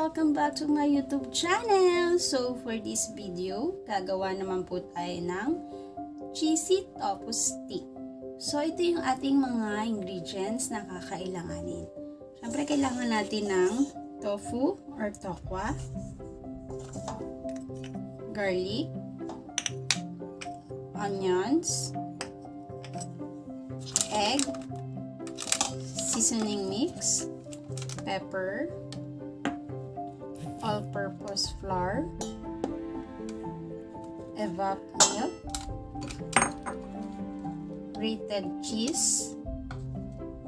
Welcome back to my YouTube channel. So for this video, gagawa naman po tayo ng cheesy tofu stick. So ito yung ating mga ingredients na kakailanganin. Siyempre kailangan natin ng tofu or tokwa, garlic, onions, egg, seasoning mix, pepper, all-purpose flour, evap milk, grated cheese,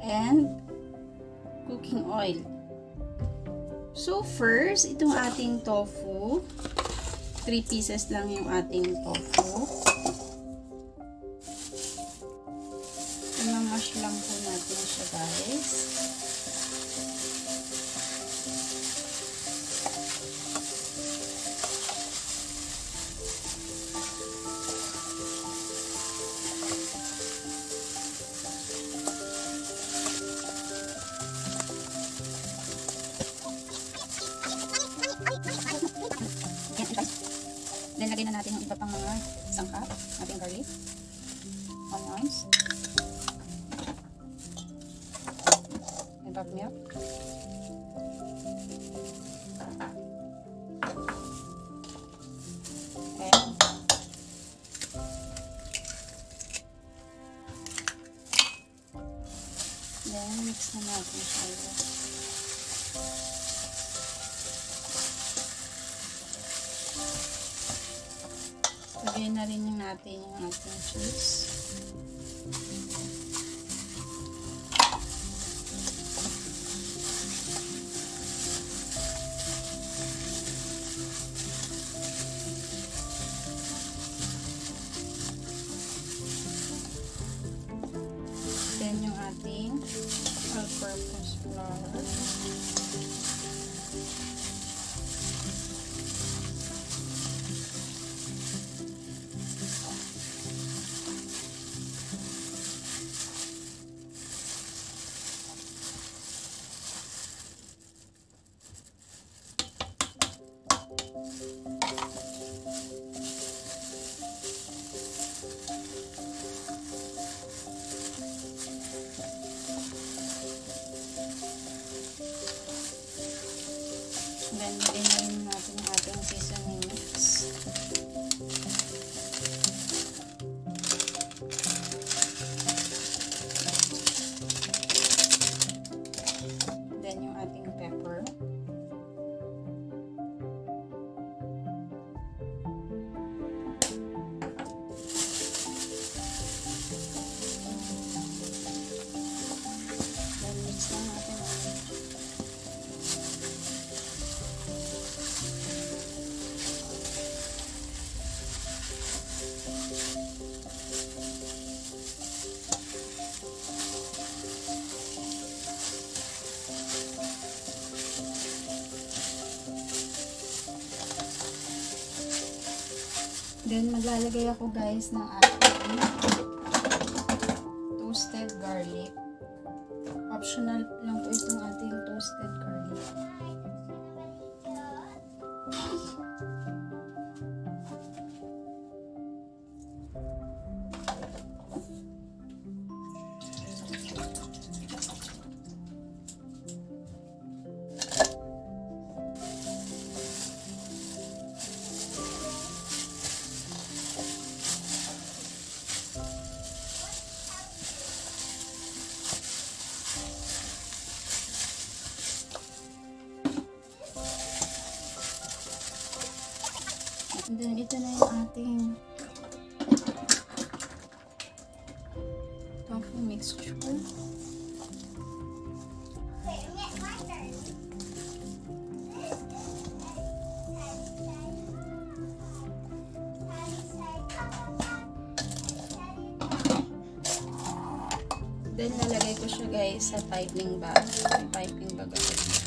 and cooking oil. So first, itong ating tofu, 3 pieces lang yung ating tofu. Imamash lang po natin siya, guys. Then, lagay na natin yung iba pang mga sangkap. Ating garlic, onions, evap milk, and then mix na natin siya. Lagyan na rin natin yung ating cheese. Then yung ating all-purpose flour. Then, lagyan na rin natin yung ating seasoning mix. Then, yung ating pepper. Then, mix lang natin. Then, maglalagay ako guys ng ating toasted garlic. Optional lang po itong ating toasted garlic. And then, ito na yung ating tofu mixture. Then, lalagay ko siya guys sa piping bag. May piping bag ako dito.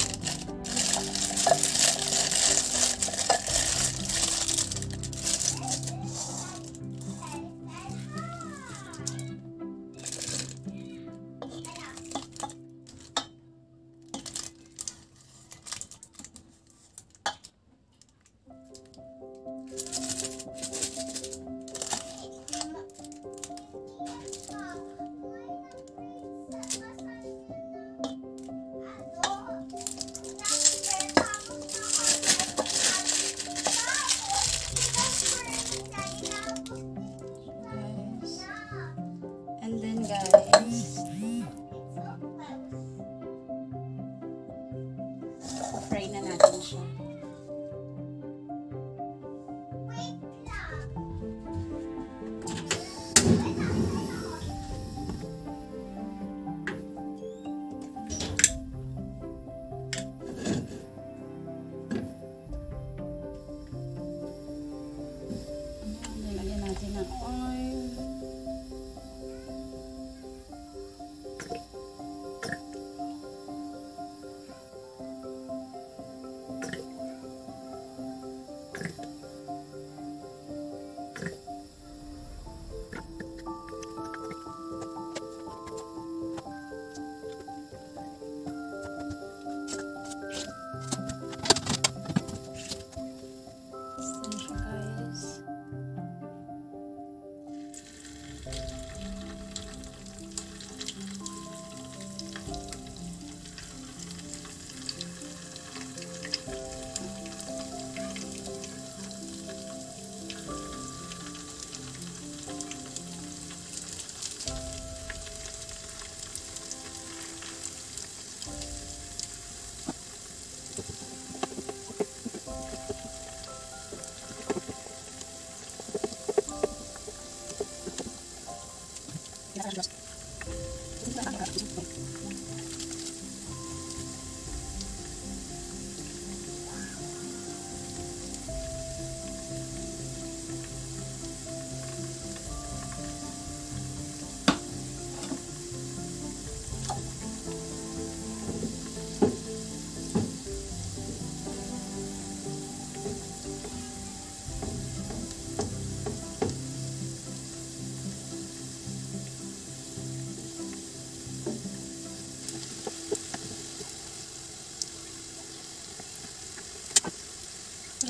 So,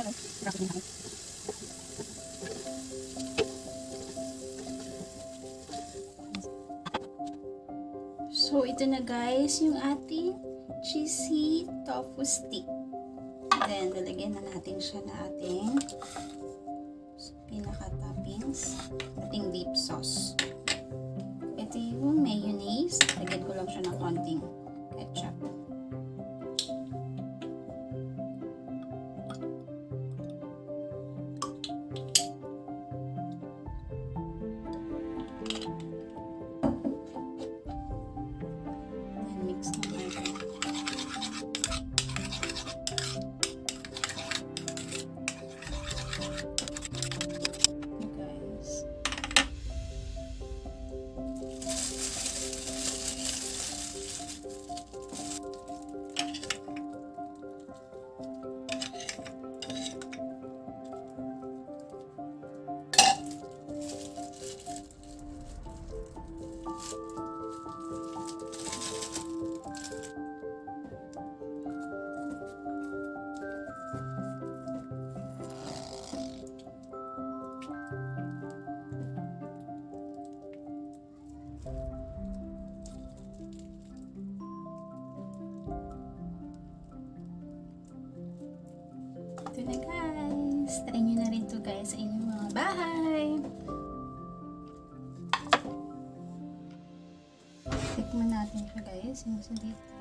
ito na guys, yung ating cheesy tofu stick. Then, lalagyan na natin siya na ating pinaka-toppings, ating dip sauce. Ito yung mayonnaise. Lagyan ko lang siya ng konting ketchup. Ito na guys. Try nyo na rin to guys sa inyong mga bahay. Tikman natin siya guys. Yung sa dito.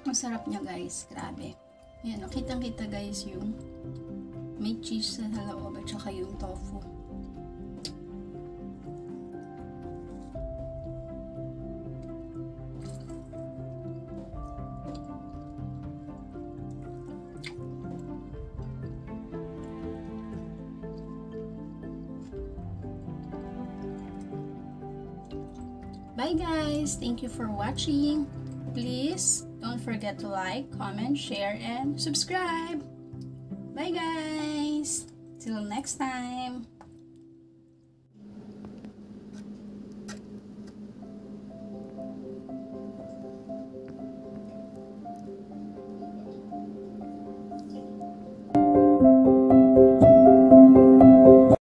Masarap niya guys. Grabe. Ayan, kitang-kita guys yung may cheese sa loob at saka yung tofu. Bye guys! Thank you for watching. Please don't forget to like, comment, share, and subscribe. Bye guys! Till next time!